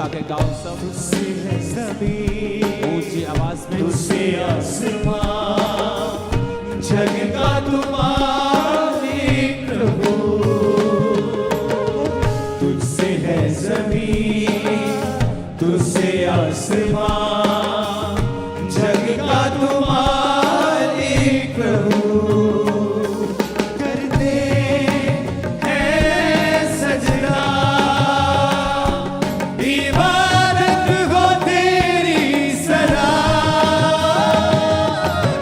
उठा के गाओ सब। तुझसे है ज़मीन, ऊंची आवाज में। तुझसे आसमां, जग का तू मालिक प्रभु। तुझसे है ज़मीन, तुझसे आसमां, जग का तू मालिक प्रभु। करते हैं सजदा, इबादत हो तेरी सदा।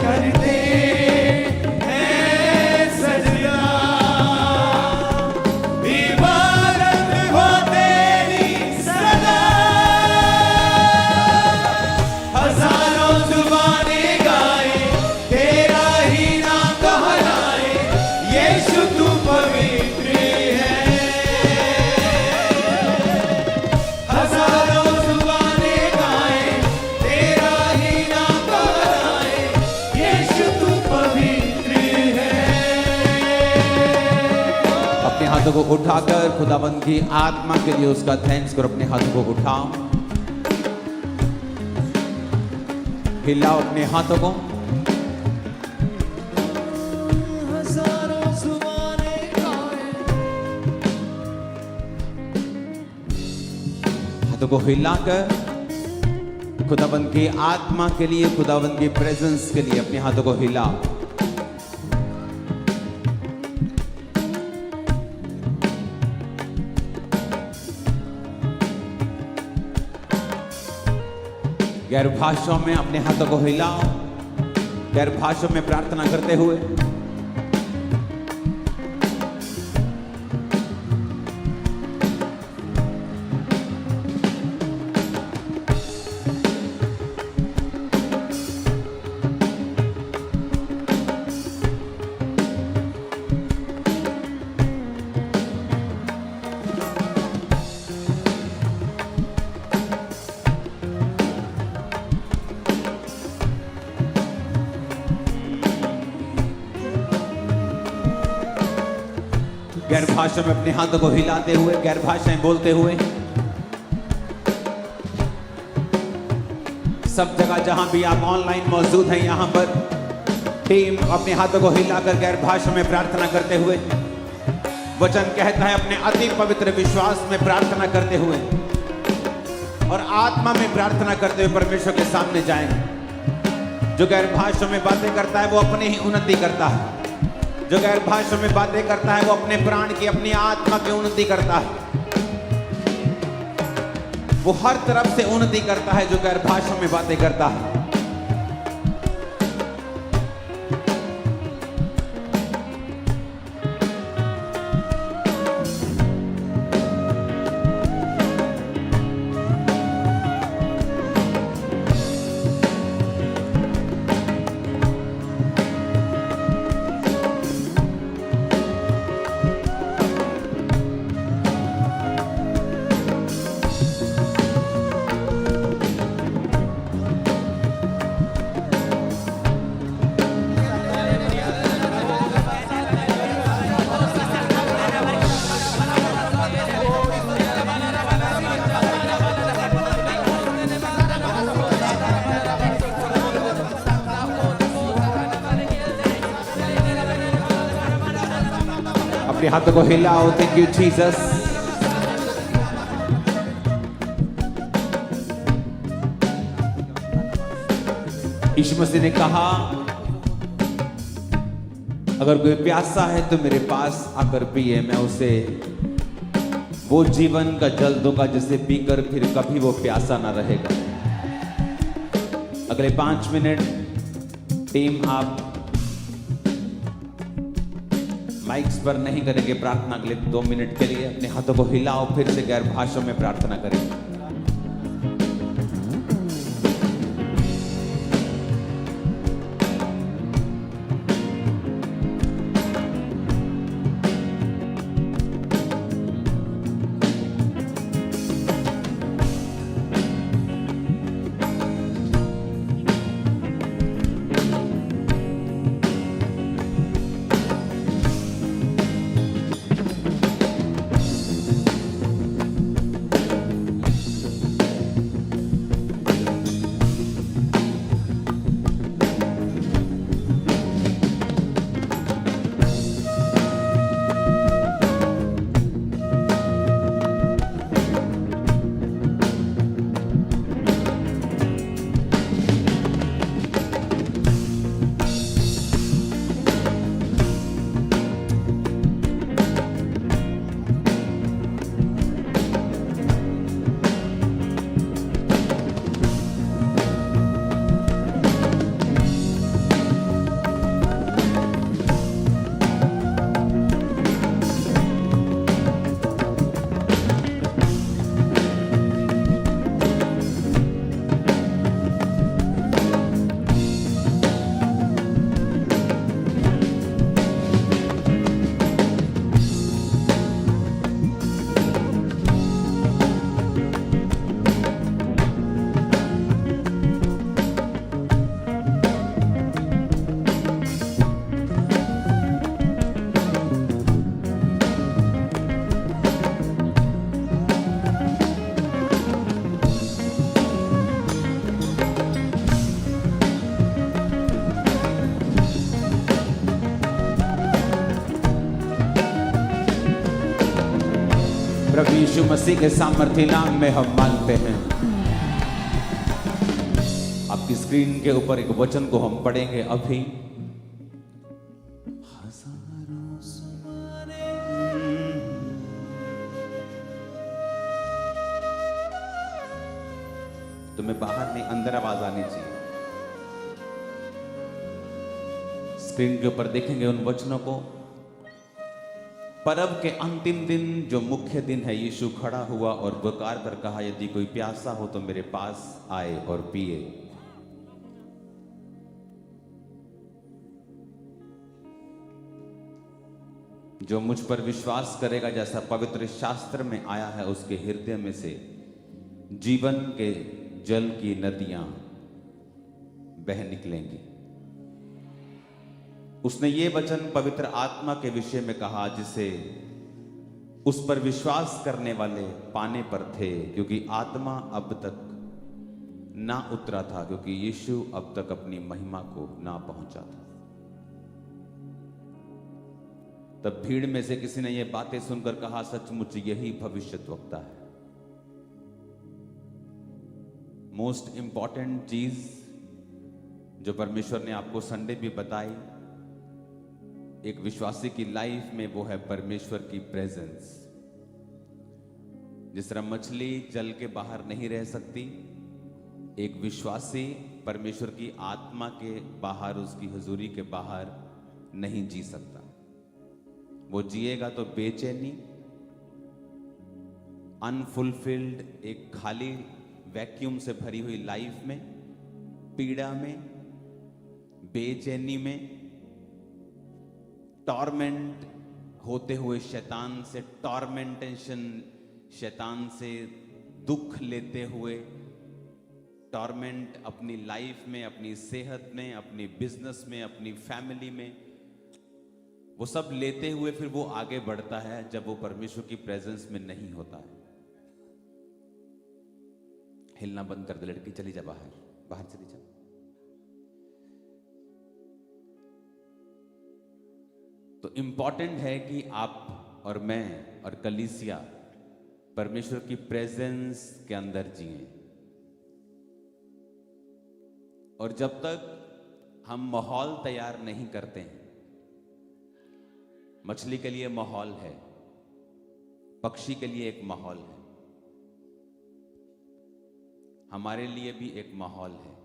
करते हैं सजदा, इबादत हो तेरी सदा। हजारों जुबानें गाए, तेरा ही नाम कहलाए, यीशु तू पवित्र है। हजारों जुबानें गाए, तेरा ही नाम कहलाए, यीशु तू पवित्र है। अपने हाथों को उठाकर खुदाबंद की आत्मा के लिए उसका थैंक्स करो। अपने हाथों को उठाओ, हिलाओ अपने हाथों को। हजारों जुबानें गाए, हाथों को हिलाकर खुदाबंद की आत्मा के लिए, खुदाबंद की प्रेजेंस के लिए अपने हाथों को हिलाओ। गैर भाषाओं में अपने हाथों को हिलाओ, गैर भाषाओं में प्रार्थना करते हुए। गैर भाषा में अपने हाथों को हिलाते हुए, गैर भाषाएं बोलते हुए। सब जगह जहां भी आप ऑनलाइन मौजूद हैं, यहां पर टीम अपने हाथों को हिलाकर गैर भाषा में प्रार्थना करते हुए। वचन कहता है अपने अति पवित्र विश्वास में प्रार्थना करते हुए और आत्मा में प्रार्थना करते हुए परमेश्वर के सामने जाएंगे। जो गैर भाषा में बातें करता है वो अपनी ही उन्नति करता है। जो गैर भाषा में बातें करता है वो अपने प्राण की, अपनी आत्मा की उन्नति करता है। वो हर तरफ से उन्नति करता है जो गैर भाषा में बातें करता है। अपने हाथों को हिलाओ। Thank you Jesus. Yeshu Masih ने कहा अगर कोई प्यासा है तो मेरे पास आकर पिए, मैं उसे वो जीवन का जल दूंगा जिसे पीकर फिर कभी वो प्यासा ना रहेगा। अगले 5 मिनट टीम आप माइक्स पर नहीं करेंगे प्रार्थना के लिए। 2 मिनट के लिए अपने हाथों को हिलाओ, फिर से गैर भाषा में प्रार्थना करेंगे। मसीह के सामर्थ्य नाम में हम मांगते हैं। आपकी स्क्रीन के ऊपर एक वचन को हम पढ़ेंगे अभी। तुम्हें बाहर नहीं अंदर आवाज आनी चाहिए। स्क्रीन के ऊपर देखेंगे उन वचनों को। पर्व के अंतिम दिन जो मुख्य दिन है, यीशु खड़ा हुआ और पुकार कर कहा, यदि कोई प्यासा हो तो मेरे पास आए और पिए। जो मुझ पर विश्वास करेगा, जैसा पवित्र शास्त्र में आया है, उसके हृदय में से जीवन के जल की नदियां बह निकलेंगी। उसने ये वचन पवित्र आत्मा के विषय में कहा, जिसे उस पर विश्वास करने वाले पाने पर थे, क्योंकि आत्मा अब तक ना उतरा था, क्योंकि यीशु अब तक अपनी महिमा को ना पहुंचा था। तब भीड़ में से किसी ने ये बातें सुनकर कहा, सचमुच यही भविष्यद्वक्ता है। मोस्ट इंपॉर्टेंट चीज जो परमेश्वर ने आपको संडे भी बताई एक विश्वासी की लाइफ में, वो है परमेश्वर की प्रेजेंस। जिस तरह मछली जल के बाहर नहीं रह सकती, एक विश्वासी परमेश्वर की आत्मा के बाहर, उसकी हुजूरी के बाहर नहीं जी सकता। वो जिएगा तो बेचैनी, अनफुलफिल्ड, एक खाली वैक्यूम से भरी हुई लाइफ में, पीड़ा में, बेचैनी में, टॉर्मेंट होते हुए शैतान से, टॉर्मेंटेशन, शैतान से दुख लेते हुए, टॉर्मेंट अपनी लाइफ में, अपनी सेहत में, अपनी बिजनेस में, अपनी फैमिली में, वो सब लेते हुए फिर वो आगे बढ़ता है जब वो परमेश्वर की प्रेजेंस में नहीं होता है। हिलना बंद कर दे लड़की, चली जा बाहर, बाहर चली जा। तो इंपॉर्टेंट है कि आप और मैं और कलीसिया परमेश्वर की प्रेजेंस के अंदर जिए। और जब तक हम माहौल तैयार नहीं करते हैं, मछली के लिए माहौल है, पक्षी के लिए एक माहौल है, हमारे लिए भी एक माहौल है।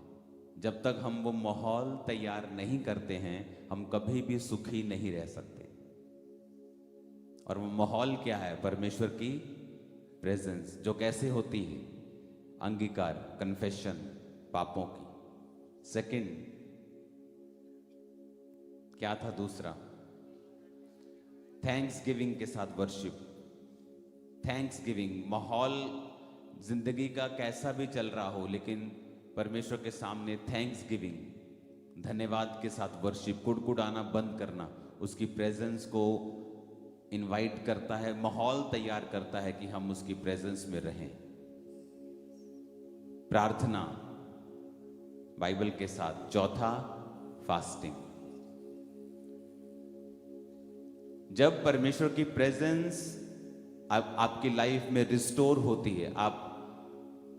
जब तक हम वो माहौल तैयार नहीं करते हैं, हम कभी भी सुखी नहीं रह सकते। और वो माहौल क्या है? परमेश्वर की प्रेजेंस, जो कैसे होती है? अंगीकार, कन्फेशन पापों की। सेकंड क्या था? दूसरा, थैंक्स गिविंग के साथ वर्शिप। थैंक्स गिविंग, माहौल जिंदगी का कैसा भी चल रहा हो, लेकिन परमेश्वर के सामने थैंक्स गिविंग, धन्यवाद के साथ वर्शिप, कुड़कुड़ाना बंद करना, उसकी प्रेजेंस को इनवाइट करता है, माहौल तैयार करता है कि हम उसकी प्रेजेंस में रहें। प्रार्थना बाइबल के साथ। चौथा, फास्टिंग। जब परमेश्वर की प्रेजेंस आपकी लाइफ में रिस्टोर होती है, आप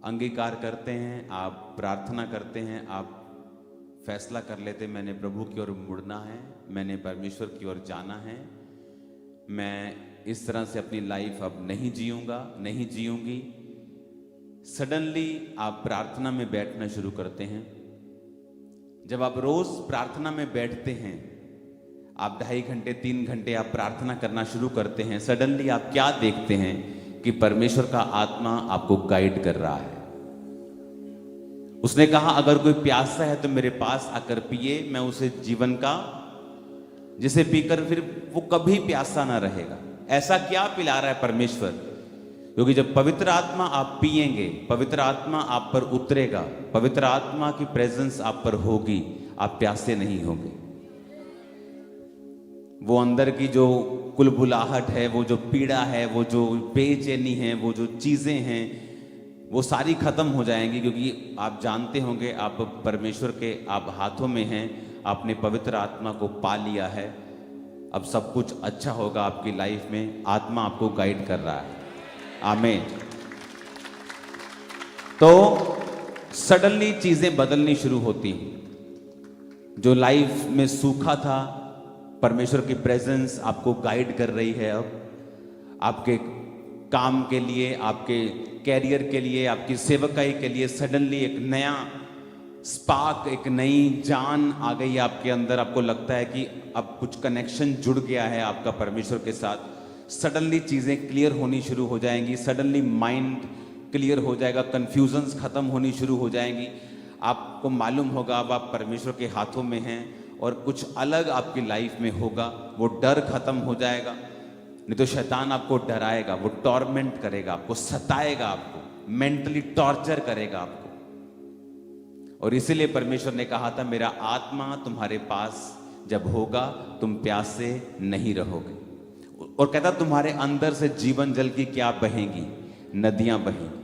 अंगीकार करते हैं, आप प्रार्थना करते हैं, आप फैसला कर लेते हैं, मैंने प्रभु की ओर मुड़ना है, मैंने परमेश्वर की ओर जाना है, मैं इस तरह से अपनी लाइफ अब नहीं जीऊंगा, नहीं जीऊंगी। सडनली आप प्रार्थना में बैठना शुरू करते हैं। जब आप रोज प्रार्थना में बैठते हैं, आप 2.5 घंटे 3 घंटे आप प्रार्थना करना शुरू करते हैं, सडनली आप क्या देखते हैं कि परमेश्वर का आत्मा आपको गाइड कर रहा है। उसने कहा, अगर कोई प्यासा है तो मेरे पास आकर पिए, मैं उसे जीवन का, जिसे पीकर फिर वो कभी प्यासा ना रहेगा। ऐसा क्या पिला रहा है परमेश्वर? क्योंकि जब पवित्र आत्मा आप पिएंगे, पवित्र आत्मा आप पर उतरेगा, पवित्र आत्मा की प्रेजेंस आप पर होगी, आप प्यासे नहीं होंगे। वो अंदर की जो कुलबुलाहट है, वो जो पीड़ा है, वो जो बेचैनी है, वो जो चीजें हैं, वो सारी खत्म हो जाएंगी। क्योंकि आप जानते होंगे, आप परमेश्वर के आप हाथों में हैं, आपने पवित्र आत्मा को पा लिया है, अब सब कुछ अच्छा होगा आपकी लाइफ में। आत्मा आपको गाइड कर रहा है। आमीन। तो सडनली चीजें बदलनी शुरू होती हैं। जो लाइफ में सूखा था, परमेश्वर की प्रेजेंस आपको गाइड कर रही है। अब आपके काम के लिए, आपके कैरियर के लिए, आपकी सेवकाई के लिए सडनली एक नया स्पार्क, एक नई जान आ गई आपके अंदर। आपको लगता है कि अब कुछ कनेक्शन जुड़ गया है आपका परमेश्वर के साथ। सडनली चीज़ें क्लियर होनी शुरू हो जाएंगी, सडनली माइंड क्लियर हो जाएगा, कन्फ्यूजन्स खत्म होनी शुरू हो जाएंगी। आपको मालूम होगा अब आप परमेश्वर के हाथों में हैं और कुछ अलग आपकी लाइफ में होगा। वो डर खत्म हो जाएगा। नहीं तो शैतान आपको डराएगा, वो टॉर्मेंट करेगा, आपको सताएगा, आपको मेंटली टॉर्चर करेगा आपको। और इसीलिए परमेश्वर ने कहा था, मेरा आत्मा तुम्हारे पास जब होगा तुम प्यासे नहीं रहोगे। और कहता तुम्हारे अंदर से जीवन जल की क्या बहेंगी, नदियां बहेंगी।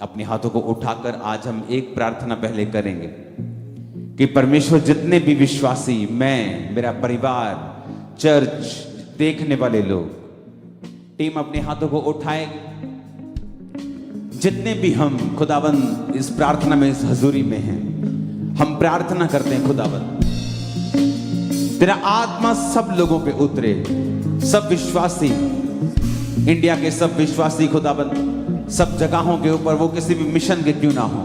अपने हाथों को उठाकर आज हम एक प्रार्थना पहले करेंगे कि परमेश्वर जितने भी विश्वासी, मैं, मेरा परिवार, चर्च देखने वाले लोग, टीम अपने हाथों को उठाएगी। जितने भी हम खुदाबंद इस प्रार्थना में, इस हजूरी में हैं, हम प्रार्थना करते हैं खुदाबंद तेरा आत्मा सब लोगों पे उतरे। सब विश्वासी, इंडिया के सब विश्वासी खुदाबंद सब जगहों के ऊपर, वो किसी भी मिशन के क्यों ना हो,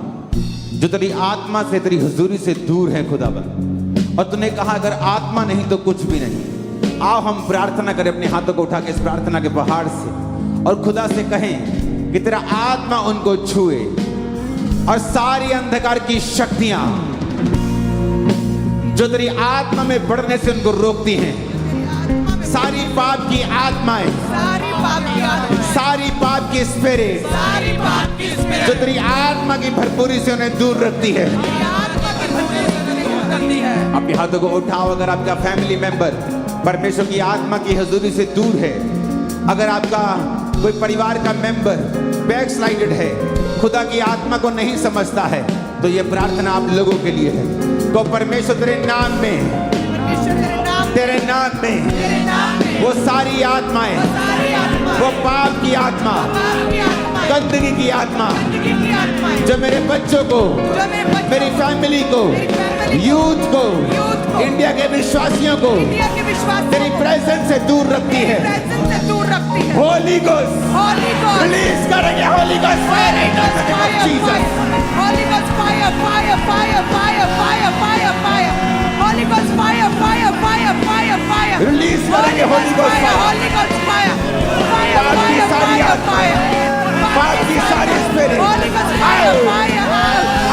जो तेरी आत्मा से, तेरी हुजूरी से दूर है खुदाबंद। और तूने कहा अगर आत्मा नहीं तो कुछ भी नहीं। आओ हम प्रार्थना करें अपने हाथों को उठा के इस प्रार्थना के पहाड़ से, और खुदा से कहें कि तेरा आत्मा उनको छुए और सारी अंधकार की शक्तियां जो तेरी आत्मा में बढ़ने से उनको रोकती हैं, सारी पाप की आत्माएं, सारी पाप की स्पिरिट जो तेरी आत्मा की भरपूरी से उन्हें दूर रखती है, अपने हाथों को उठाओ। अगर आपका फैमिली मेंबर परमेश्वर की आत्मा की हजूरी से दूर है, अगर आपका कोई परिवार का मेंबर बैकस्लाइडेड है, खुदा की आत्मा को नहीं समझता है, तो ये प्रार्थना आप लोगों के लिए है। तो परमेश्वर तेरे नाम में, तेरे नाम में वो सारी आत्माएं, वो पाप की आत्मा, गंदगी की आत्मा जो मेरे बच्चों को, मेरी फैमिली को, यूथ को, इंडिया के विश्वासियों को तेरी प्रेजेंस से दूर रखती है, होली गोस्ट रिलीज करेंगे। Holy ghost fire, Jesus, Holy Ghost fire, fire, fire, fire, fire, fire, fire. Holy Ghost fire, fire, fire, fire, fire. Release करेंगे holy ghost fire. Holy Ghost fire, fire, पाप की fire, सारी fire, आत्मा, fire. पाप की सारी spirit, Holy Ghost fire, fire,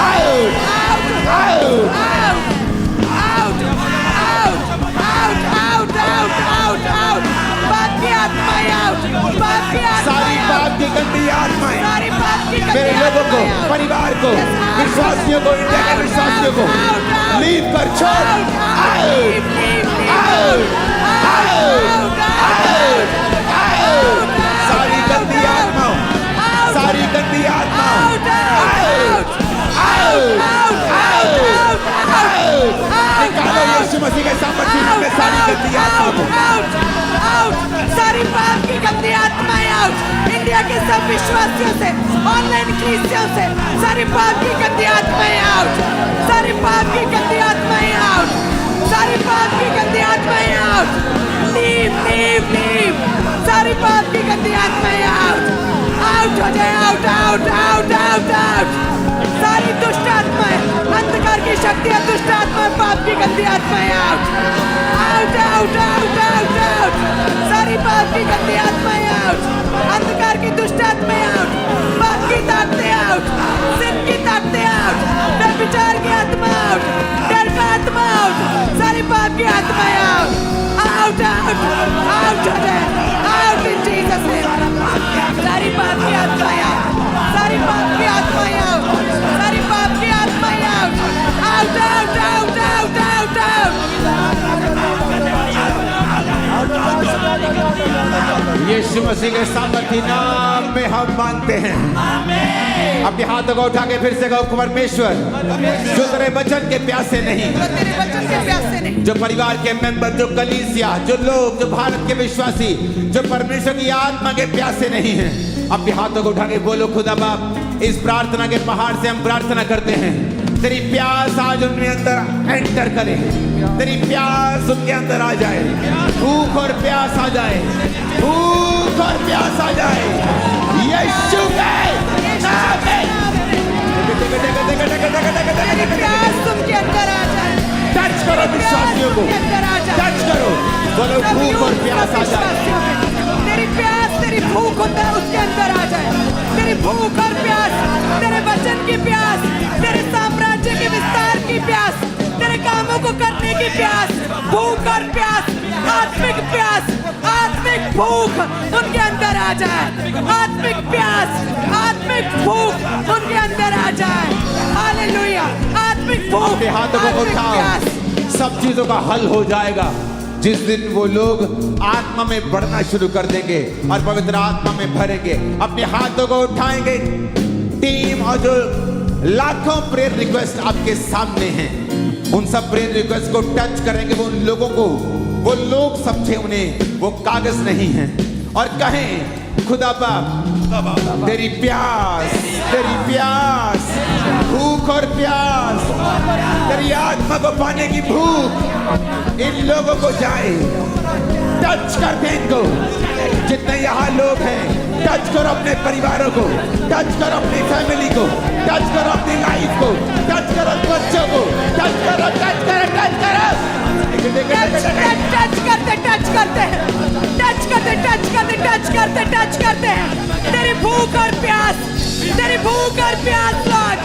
out, out, out, out, out, out, out, out, out, out, out. पाप की आत्मा out, पाप की आत्मा सारी out. पाप की गंदी आत्माएं सारी पाप की गंदी मेरे लोगों को, आत्माएं out. परिवार को, विश्वासियों को, इंडिया के विश्वासियों को लीव कर छोड़। सारी गंदी आत्माओं, सारी गंदी आत्माओं, निकालो यीशु मसीह के सामर्थ्य में सारी गंदी आत्माओं को। सारी पाप की गंदी आत्माएं आउट। इंडिया के सब विश्वासियों से, ऑनलाइन क्रिश्चियन से, सारी पाप की गंदी आत्माएं आउट। सारी पाप की गंदी आत्माएं आउट। सारी पाप की गंदी आत्माएं आउट। Leave, leave, leave. सारी पाप की गंदी आत्माएं आउट। आउट हो जाए, out, out, out, out, out. सारी दुष्ट आत्माएं, अंधकार की शक्तियां, दुष्ट आत्माएं, पाप की गंदी आत्माएं out, out, out, out, out, out. सारी पाप की गंदी आत्माएं आउट, अंधकार की दुष्ट आत्माएं आउट, पाप की ताकतें आउट, सिन की ताकतें आउट, व्यभिचार की आत्मा आउट, डर का आत्मा आउट, सारी पाप की आत्माएं आउट, आउट, आउट, आउट हो जाए, आउट इन जीसस नेम। सारी पाप की आत्माएं आउट, सारी पाप की आत्माएं आउट, सारी पाप की आत्माएं out, out, out, out, out, out, out. Yeshu Masih के सामर्थ्य नाम में हम मांगते हैं। अपने हाथों को उठा के फिर से कहो परमेश्वर जो तेरे वचन के प्यासे नहीं, जो तेरे वचन के प्यासे नहीं, जो परिवार के मेंबर, जो कलीसिया, जो लोग, जो भारत के विश्वासी, जो परमेश्वर की आत्मा के प्यासे नहीं हैं, अपने हाथों को उठा के बोलो खुदा बाप इस प्रार्थना के पहाड़ से हम प्रार्थना करते हैं तेरी प्यास आज उनके अंदर एंटर करे, तेरी प्यास उनके अंदर आ जाए, भूख और प्यास आ जाए, भूख और प्यास आ जाए यीशु के नाम में। तेरी प्यास तुमके अंदर आ जाए, टच करो विश्वासियों को, टच करो, बोलो भूख और प्यास आ जाए, तेरी प्यास, तेरी भूख होता है उसके अंदर आ जाए, तेरी भूख और प्यास, तेरे वचन की प्यास, तेरे साम्राज्य के विस्तार की प्यास, तेरे कामों को करने की प्यास, भूख और प्यास, आत्मिक प्यास, आत्मिक भूख उनके अंदर आ जाए, आत्मिक प्यास, आत्मिक भूख उनके अंदर आ जाए। हालेलुया, आत्मिक भूख, अपने हाथों को आत्मिक उठाओ, प्यास। सब चीजों का हल हो जाएगा जिस दिन वो लोग आत्मा में बढ़ना शुरू कर देंगे और पवित्र आत्मा में भरेंगे। अपने हाथों को उठाएंगे टीम, और जो लाखों प्रेयर रिक्वेस्ट आपके सामने हैं उन सब प्रेयर रिक्वेस्ट को टच करेंगे। वो उन लोगों को, वो लोग समझे उन्हें वो कागज नहीं है, और कहें खुदा बाप तेरी प्यास, तेरी प्यास, भूख और प्यास, तेरी आत्मा को पाने की भूख इन लोगों को जाए। टच कर दे इनको, जितने यहाँ लोग हैं, टच करो अपने परिवारों को, टच करो अपनी फैमिली को, टच करो अपनी लाइफ को, टच करो बच्चों को, टच करो, टच करो, टच करो, टच करते, टच करते, टच करते, टच करते, टच करते, टच करते हैं तेरी भूख और प्यास, तेरी भूख और प्यास लॉर्ड,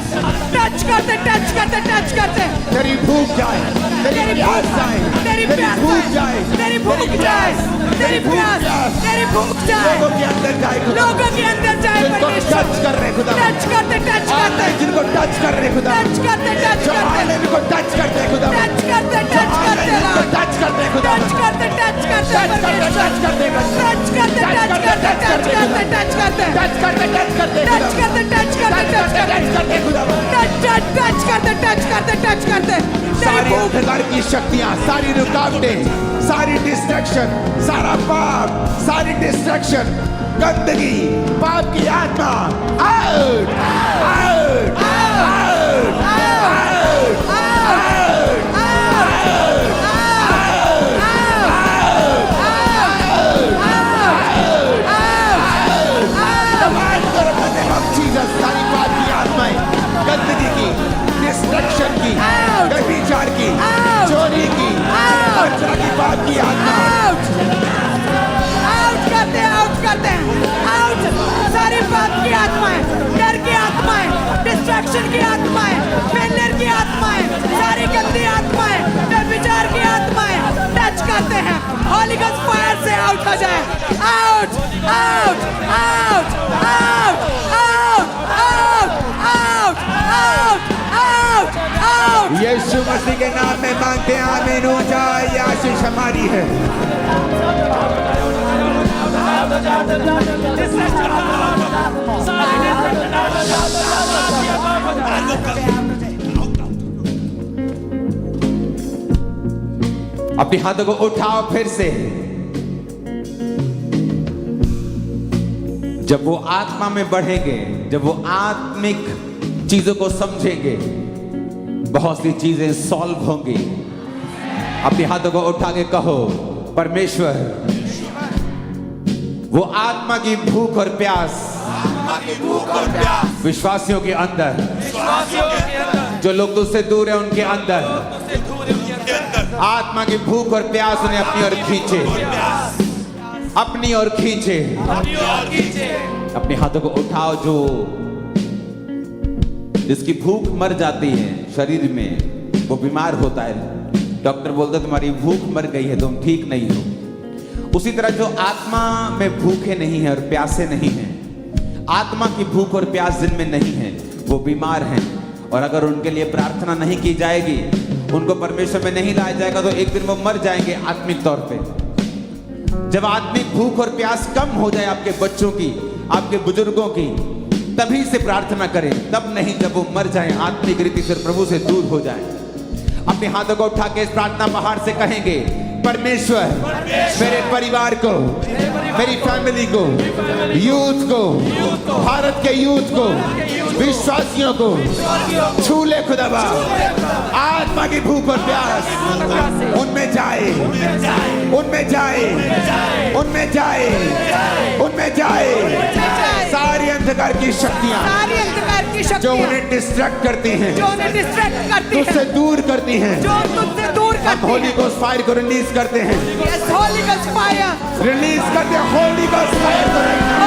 टच करते, टच करते, टच करते, तेरी भूख जाए, तेरी प्यास जाए, तेरी प्यास भूख जाए, तेरी भूख जाए, तेरी प्यास, तेरी भूख जाए, लोगों के अंदर जाए, लोगों के अंदर जाए, जिनको टच कर रहे खुदा, टच करते, टच करते, जिनको टच कर रहे खुदा, टच करते, टच जो करते, हाल है इनको टच करते खुदा, टच करते, टच करते, इनको टच करते खुदा, टच करते, टच करते, टच करते, टच करते, टच करते, टच करते, टच करते, टच करते, टच करते, टच करते, टच करते, टच करते, टच करते, टच करते खुदा, टच करते, टच करते, टच करते, सारी अंधकार की शक्तियां, सारी रुकावटें, सारी डिस्ट्रैक्शन, सारा पाप, सारी डिस्ट्रैक्शन, गंदगी, पाप की आत्मा आउट, आउट, आउट, सारी पाप की आत्माएं, गंदगी की, डिस्ट्रैक्शन की, व्यभिचार की, चोरी की, बच्चा की पाप की आत्मा आउट करते, आउट करते हैं, आउट, सारी पाप की आत्माएं, डर की आत्माएं, डिस्ट्रैक्शन की आत्माएं, फेलियर की आत्माएं, सारी गंदी आत्माएं, व्यभिचार की आत्माएं, टच करते हैं, होली गॉस्ट फायर से आउट हो जाए, out, out, out, out, out, out, out, out, out, out. Yeshu Masih के नाम में मांगते हैं, आमीन हो जाए। ये आशीष हमारी है। अपने हाथों को उठाओ फिर से। जब वो आत्मा में बढ़ेंगे, जब वो आत्मिक चीजों को समझेंगे, बहुत सी चीजें सॉल्व होंगी। अपने हाथों को उठा के कहो परमेश्वर वो आत्मा की भूख और प्यास, विश्वासियों के अंदर, जो लोग तुझसे दूर है उनके अंदर, आत्मा की भूख और प्यास उन्हें अपनी ओर खींचे, अपनी ओर खींचे। अपने हाथों को उठाओ। जो जिसकी भूख मर जाती है शरीर में, वो बीमार होता है, डॉक्टर बोलता है तुम्हारी भूख मर गई है, तुम ठीक नहीं हो। उसी तरह जो आत्मा में भूखे नहीं है और प्यासे नहीं है, आत्मा की भूख और प्यास जिनमें नहीं है, वो बीमार हैं। और अगर उनके लिए प्रार्थना नहीं की जाएगी, उनको परमेश्वर में नहीं लाया जाएगा, तो एक दिन वो मर जाएंगे आत्मिक तौर पे। जब आत्मिक भूख और प्यास कम हो जाए आपके बच्चों की, आपके बुजुर्गों की, तभी से प्रार्थना करें, तब नहीं जब वो मर जाए, आत्मिक रीति से प्रभु से दूर हो जाए। अपने हाथों को उठा के इस प्रार्थना पहाड़ से कहेंगे, परमेश्वर मेरे परिवार को, मेरी फैमिली को, यूथ को, भारत के यूथ को, विश्वासियों को छू ले खुदावा। आत्मा की भूख और प्यास उनमें जाए, उनमें जाए, उनमें जाए, उनमें जाए। सारी अंधकार की शक्तियां जो उन्हें डिस्ट्रैक्ट करती हैं, तुझसे दूर करती हैं, हम होली गोस्ट फायर को रिलीज करते हैं, रिलीज करते हैं होली गोस्ट फायर को।